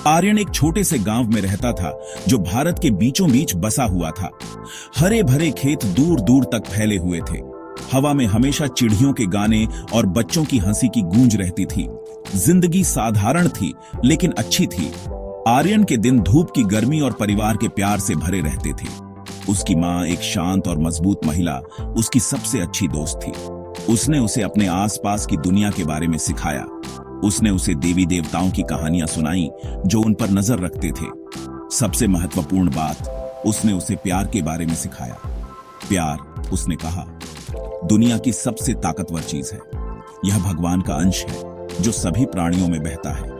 आर्यन एक छोटे से गांव में रहता था जो भारत के बीचों बीच बसा हुआ था। हरे भरे खेत दूर दूर तक फैले हुए थे। हवा में हमेशा चिड़ियों के गाने और बच्चों की हंसी की गूंज रहती थी। जिंदगी साधारण थी लेकिन अच्छी थी। आर्यन के दिन धूप की गर्मी और परिवार के प्यार से भरे रहते थे। उसकी माँ, एक शांत और मजबूत महिला, उसकी सबसे अच्छी दोस्त थी। उसने उसे अपने आसपास की दुनिया के बारे में सिखाया। उसने उसे देवी देवताओं की कहानियां सुनाई जो उन पर नजर रखते थे। सबसे महत्वपूर्ण बात, उसने उसे प्यार के बारे में सिखाया। प्यार, उसने कहा, दुनिया की सबसे ताकतवर चीज है। यह भगवान का अंश है जो सभी प्राणियों में बहता है।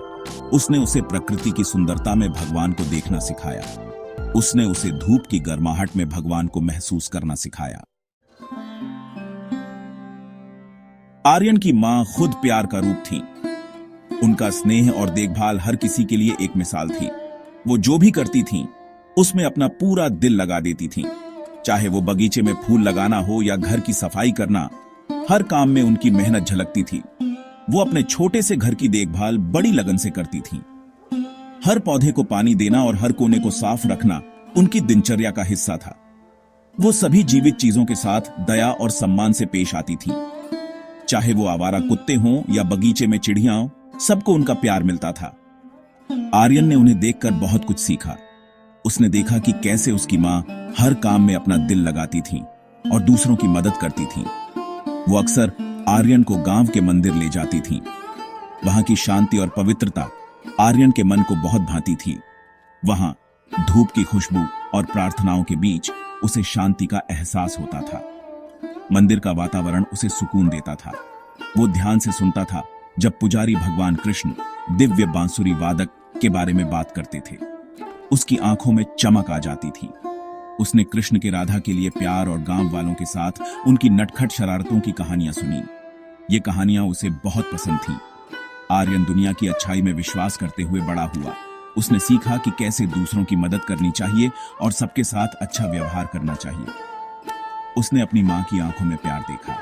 उसने उसे प्रकृति की सुंदरता में भगवान को देखना सिखाया। उसने उसे धूप की गर्माहट में भगवान को महसूस करना सिखाया। आर्यन की मां खुद प्यार का रूप थी। उनका स्नेह और देखभाल हर किसी के लिए एक मिसाल थी। वो जो भी करती थीं, उसमें अपना पूरा दिल लगा देती थीं। चाहे वो बगीचे में फूल लगाना हो या घर की सफाई करना, हर काम में उनकी मेहनत झलकती थी। वो अपने छोटे से घर की देखभाल बड़ी लगन से करती थीं। हर पौधे को पानी देना और हर कोने को साफ रखना उनकी दिनचर्या का हिस्सा था। वो सभी जीवित चीजों के साथ दया और सम्मान से पेश आती थीं। चाहे वो आवारा कुत्ते हों या बगीचे में चिड़ियां, सबको उनका प्यार मिलता था। आर्यन ने उन्हें देखकर बहुत कुछ सीखा। उसने देखा कि कैसे उसकी मां हर काम में अपना दिल लगाती थी और दूसरों की मदद करती थी। वो अक्सर आर्यन को गांव के मंदिर ले जाती थी। वहां की शांति और पवित्रता आर्यन के मन को बहुत भाती थी। वहां धूप की खुशबू और प्रार्थनाओं के बीच उसे शांति का एहसास होता था। मंदिर का वातावरण उसे सुकून देता था। वो ध्यान से सुनता था जब पुजारी भगवान कृष्ण दिव्य बांसुरी वादक के बारे में बात करते थे। उसकी आंखों में चमक आ जाती थी। उसने कृष्ण के राधा के लिए प्यार और गांव वालों के साथ उनकी नटखट शरारतों की कहानियां सुनी। ये कहानियां उसे बहुत पसंद थीं। आर्यन दुनिया की अच्छाई में विश्वास करते हुए बड़ा हुआ। उसने सीखा कि कैसे दूसरों की मदद करनी चाहिए और सबके साथ अच्छा व्यवहार करना चाहिए। उसने अपनी मां की आंखों में प्यार देखा।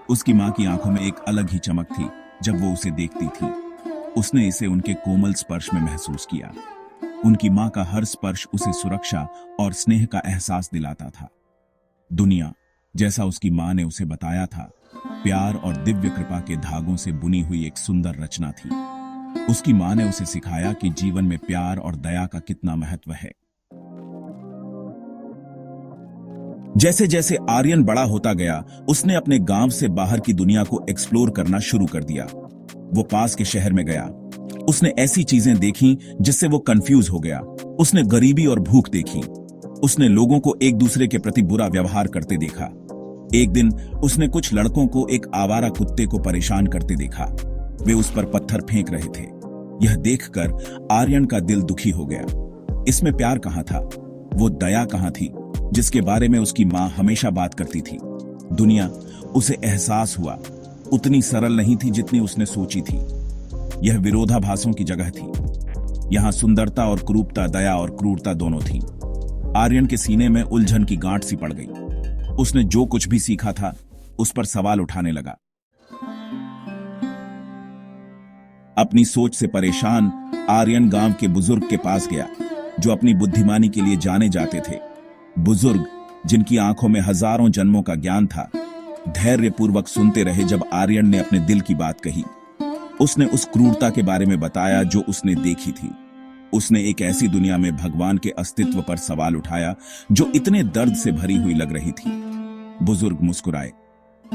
उसकी मां की आंखों में एक अलग ही चमक थी जब वो उसे देखती थी। उसने इसे उनके कोमल स्पर्श में महसूस किया। उनकी मां का हर स्पर्श उसे सुरक्षा और स्नेह का एहसास दिलाता था। दुनिया, जैसा उसकी मां ने उसे बताया था, प्यार और दिव्य कृपा के धागों से बुनी हुई एक सुंदर रचना थी। उसकी मां ने उसे सिखाया कि जीवन में प्यार और दया का कितना महत्व है। जैसे जैसे आर्यन बड़ा होता गया, उसने अपने गांव से बाहर की दुनिया को एक्सप्लोर करना शुरू कर दिया। वो पास के शहर में गया। उसने ऐसी चीजें देखी जिससे वो कंफ्यूज हो गया। उसने गरीबी और भूख देखी। उसने लोगों को एक दूसरे के प्रति बुरा व्यवहार करते देखा। एक दिन उसने कुछ लड़कों को एक आवारा कुत्ते को परेशान करते देखा। वे उस पर पत्थर फेंक रहे थे। यह देखकर आर्यन का दिल दुखी हो गया। इसमें प्यार कहां था? वो दया कहां थी जिसके बारे में उसकी मां हमेशा बात करती थी? दुनिया, उसे एहसास हुआ, उतनी सरल नहीं थी जितनी उसने सोची थी। यह विरोधाभासों की जगह थी। यहां सुंदरता और क्रूरता, दया और क्रूरता दोनों थी। आर्यन के सीने में उलझन की गांठ सी पड़ गई। उसने जो कुछ भी सीखा था उस पर सवाल उठाने लगा। अपनी सोच से परेशान आर्यन गांव के बुजुर्ग के पास गया जो अपनी बुद्धिमानी के लिए जाने जाते थे। बुजुर्ग, जिनकी आंखों में हजारों जन्मों का ज्ञान था, धैर्यपूर्वक सुनते रहे जब आर्यन ने अपने दिल की बात कही। उसने उस क्रूरता के बारे में बताया जो उसने देखी थी। उसने एक ऐसी दुनिया में भगवान के अस्तित्व पर सवाल उठाया जो इतने दर्द से भरी हुई लग रही थी। बुजुर्ग मुस्कुराए।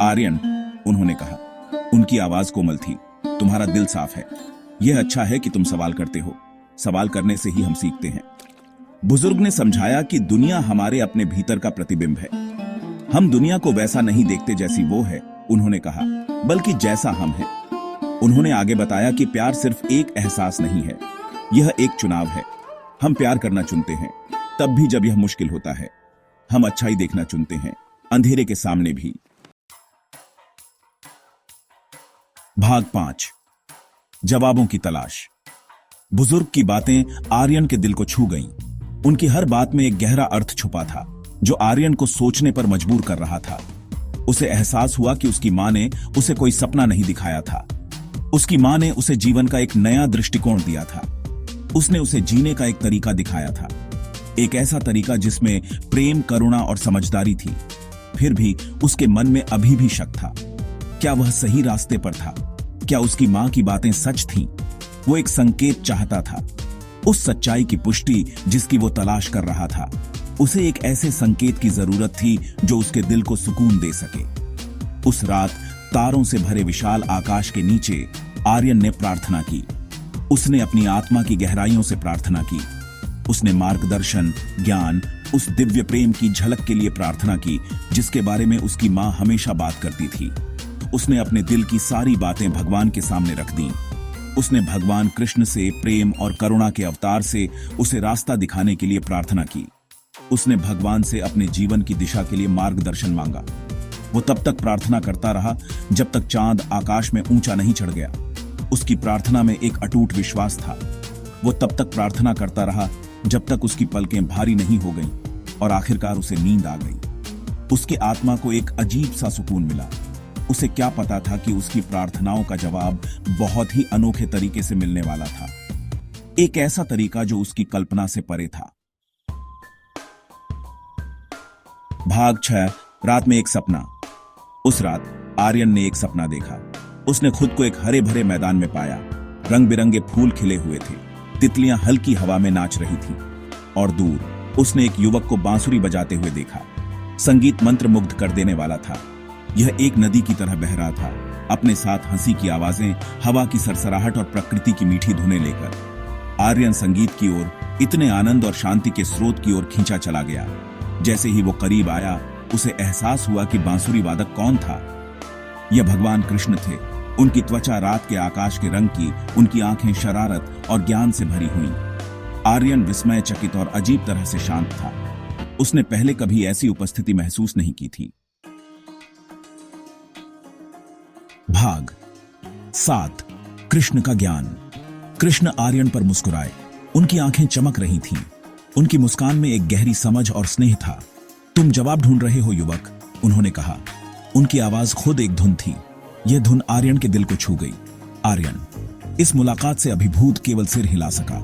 आर्यन, उन्होंने कहा, उनकी आवाज कोमल थी, तुम्हारा दिल साफ है। यह अच्छा है कि तुम सवाल करते हो। सवाल करने से ही हम सीखते हैं। बुजुर्ग ने समझाया कि दुनिया हमारे अपने भीतर का प्रतिबिंब है। हम दुनिया को वैसा नहीं देखते जैसी वो है, उन्होंने कहा, बल्कि जैसा हम हैं। उन्होंने आगे बताया कि प्यार सिर्फ एक एहसास नहीं है, यह एक चुनाव है। हम प्यार करना चुनते हैं तब भी जब यह मुश्किल होता है। हम अच्छाई देखना चुनते हैं, अंधेरे के सामने भी। भाग 5, जवाबों की तलाश। बुजुर्ग की बातें आर्यन के दिल को छू गईं। उनकी हर बात में एक गहरा अर्थ छुपा था जो आर्यन को सोचने पर मजबूर कर रहा था। उसे एहसास हुआ कि उसकी मां ने उसे कोई सपना नहीं दिखाया था। उसकी मां ने उसे जीवन का एक नया दृष्टिकोण दिया था। उसने उसे जीने का एक तरीका दिखाया था, एक ऐसा तरीका जिसमें प्रेम, करुणा और समझदारी थी। फिर भी उसके मन में अभी भी शक था। क्या वह सही रास्ते पर था? क्या उसकी मां की बातें सच थीं? वो एक संकेत चाहता था, उस सच्चाई की पुष्टि जिसकी वो तलाश कर रहा था। उसे एक ऐसे संकेत की जरूरत थी जो उसके दिल को सुकून दे सके। उस रात तारों से भरे विशाल आकाश के नीचे आर्यन ने प्रार्थना की। उसने अपनी आत्मा की गहराइयों से प्रार्थना की। उसने मार्गदर्शन, ज्ञान, उस दिव्य प्रेम की झलक के लिए प्रार्थना की जिसके बारे में उसकी मां हमेशा बात करती थी। उसने अपने दिल की सारी बातें भगवान के सामने रख दी। उसने भगवान कृष्ण से, प्रेम और करुणा के अवतार से उसे रास्ता दिखाने के लिए प्रार्थना की। उसने भगवान से अपने जीवन की दिशा के लिए मार्गदर्शन मांगा। वो तब तक प्रार्थना करता रहा जब तक चांद आकाश में ऊंचा नहीं चढ़ गया। उसकी प्रार्थना में एक अटूट विश्वास था। वो तब तक प्रार्थना करता रहा जब तक उसकी पलकें भारी नहीं हो गईं और आखिरकार उसे नींद आ गई। उसकी आत्मा को एक अजीब सा सुकून मिला। उसे क्या पता था कि उसकी प्रार्थनाओं का जवाब बहुत ही अनोखे तरीके से मिलने वाला था, एक ऐसा तरीका जो उसकी कल्पना से परे था। भाग 6। रात में एक सपना। उस रात आर्यन ने एक सपना देखा। उसने खुद को एक हरे भरे मैदान में पाया। रंग बिरंगे फूल खिले हुए थे, तितलियां हल्की हवा में नाच रही थीं और दूर उसने एक युवक को बांसुरी बजाते हुए देखा। संगीत मंत्रमुग्ध कर देने वाला था। यह एक नदी की तरह बह रहा था, अपने साथ हंसी की आवाजें, हवा की सरसराहट और प्रकृति की मीठी धुनें लेकर। आर्यन संगीत की ओर, इतने आनंद और शांति के स्रोत की ओर खींचा चला गया। जैसे ही वो करीब आया, उसे एहसास हुआ कि बांसुरी वादक कौन था। यह भगवान कृष्ण थे। उनकी त्वचा रात के आकाश के रंग की, उनकी आंखें शरारत और ज्ञान से भरी हुईं। आर्यन विस्मय चकित और अजीब तरह से शांत था। उसने पहले कभी ऐसी उपस्थिति महसूस नहीं की थी। भाग 7। कृष्ण का ज्ञान। कृष्ण आर्यन पर मुस्कुराए। उनकी आंखें चमक रही थीं। उनकी मुस्कान में एक गहरी समझ और स्नेह था। तुम जवाब ढूंढ रहे हो युवक, उन्होंने कहा। उनकी आवाज खुद एक धुन थी। यह धुन आर्यन के दिल को छू गई। आर्यन इस मुलाकात से अभिभूत केवल सिर हिला सका।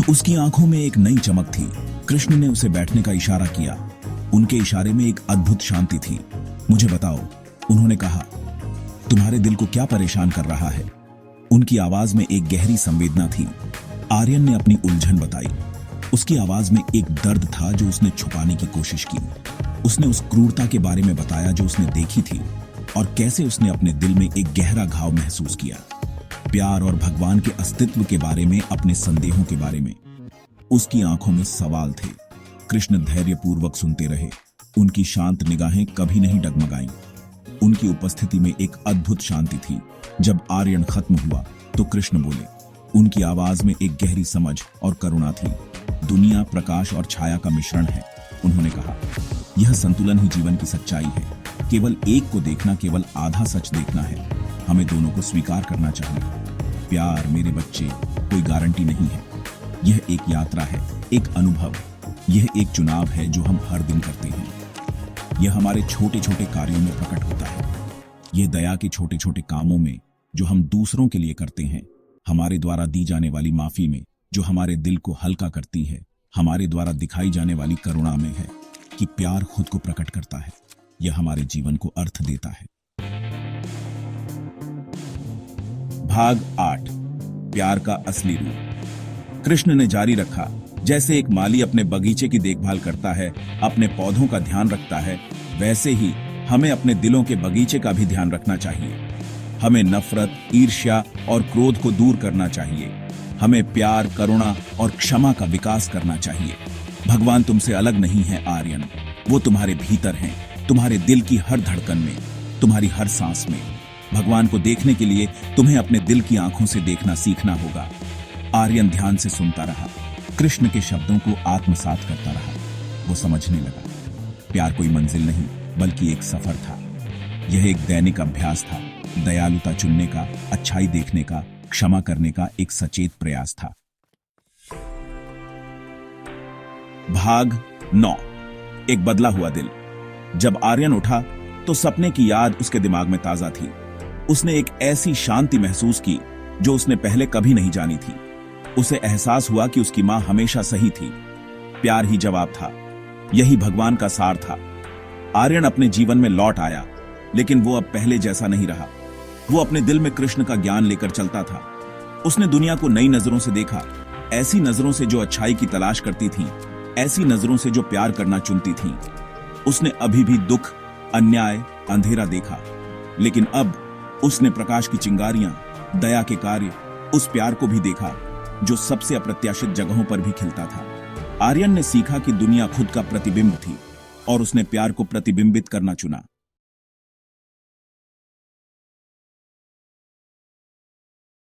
उसकी आंखों में एक नई चमक थी। कृष्ण ने उसे बैठने का इशारा किया। उनके इशारे में एक अद्भुत शांति थी। मुझे बताओ, उन्होंने कहा, तुम्हारे दिल को क्या परेशान कर रहा है? उनकी आवाज में एक गहरी संवेदना थी। आर्यन ने अपनी उलझन बताई। उसकी आवाज में एक दर्द था जो उसने छुपाने की कोशिश की। उसने उस क्रूरता के बारे में बताया जो उसने देखी थी और कैसे उसने अपने दिल में एक गहरा घाव महसूस किया। प्यार और भगवान के अस्तित्व के बारे में, अपने संदेहों के बारे में। उसकी आंखों में सवाल थे। कृष्ण धैर्यपूर्वक सुनते रहे। उनकी शांत निगाहें कभी नहीं डगमगाईं। उनकी उपस्थिति में एक अद्भुत शांति थी। जब आर्यन खत्म हुआ तो कृष्ण बोले। उनकी आवाज में एक गहरी समझ और करुणा थी। दुनिया प्रकाश और छाया का मिश्रण है, उन्होंने कहा। यह संतुलन ही जीवन की सच्चाई है। केवल एक को देखना केवल आधा सच देखना है। हमें दोनों को स्वीकार करना चाहिए। प्यार, मेरे बच्चे, कोई गारंटी नहीं है। यह एक यात्रा है, एक अनुभव। यह एक चुनाव है जो हम हर दिन करते हैं। यह हमारे छोटे छोटे कार्यों में प्रकट होता है। यह दया के छोटे छोटे कामों में जो हम दूसरों के लिए करते हैं, हमारे द्वारा दी जाने वाली माफी में जो हमारे दिल को हल्का करती है, हमारे द्वारा दिखाई जाने वाली करुणा में है कि प्यार खुद को प्रकट करता है। यह हमारे जीवन को अर्थ देता है। भाग 8। प्यार का असली रूप। कृष्ण ने जारी रखा, जैसे एक माली अपने बगीचे की देखभाल करता है, अपने पौधों का ध्यान रखता है, वैसे ही हमें अपने दिलों के बगीचे का भी ध्यान रखना चाहिए। हमें नफरत, ईर्ष्या और क्रोध को दूर करना चाहिए। हमें प्यार, करुणा और क्षमा का विकास करना चाहिए। भगवान तुमसे अलग नहीं है आर्यन। वो तुम्हारे भीतर हैं, तुम्हारे दिल की हर धड़कन में, तुम्हारी हर सांस में। भगवान को देखने के लिए तुम्हें अपने दिल की आंखों से देखना सीखना होगा। आर्यन ध्यान से सुनता रहा, कृष्ण के शब्दों को आत्मसात करता रहा। वो समझने लगा, प्यार कोई मंजिल नहीं बल्कि एक सफर था। यह एक दैनिक अभ्यास था, दयालुता चुनने का, अच्छाई देखने का, क्षमा करने का एक सचेत प्रयास था। भाग 9। एक बदला हुआ दिल। जब आर्यन उठा तो सपने की याद उसके दिमाग में ताजा थी। उसने एक ऐसी शांति महसूस की जो उसने पहले कभी नहीं जानी थी। उसे एहसास हुआ कि उसकी मां हमेशा सही थी। प्यार ही जवाब था, यही भगवान का सार था। आर्यन अपने जीवन में लौट आया, लेकिन वो अब पहले जैसा नहीं रहा। वो अपने दिल में कृष्ण का ज्ञान लेकर चलता था। उसने दुनिया को नई नजरों से देखा, ऐसी नजरों से जो अच्छाई की तलाश करती थीं, ऐसी नजरों से जो प्यार करना चुनती थीं। उसने अभी भी दुख, अन्याय, अंधेरा देखा, लेकिन अब उसने प्रकाश की चिंगारियां, दया के कार्य, उस प्यार को भी देखा जो सबसे अप्रत्याशित जगहों पर भी खिलता था। आर्यन ने सीखा कि दुनिया खुद का प्रतिबिंब थी और उसने प्यार को प्रतिबिंबित करना चुना।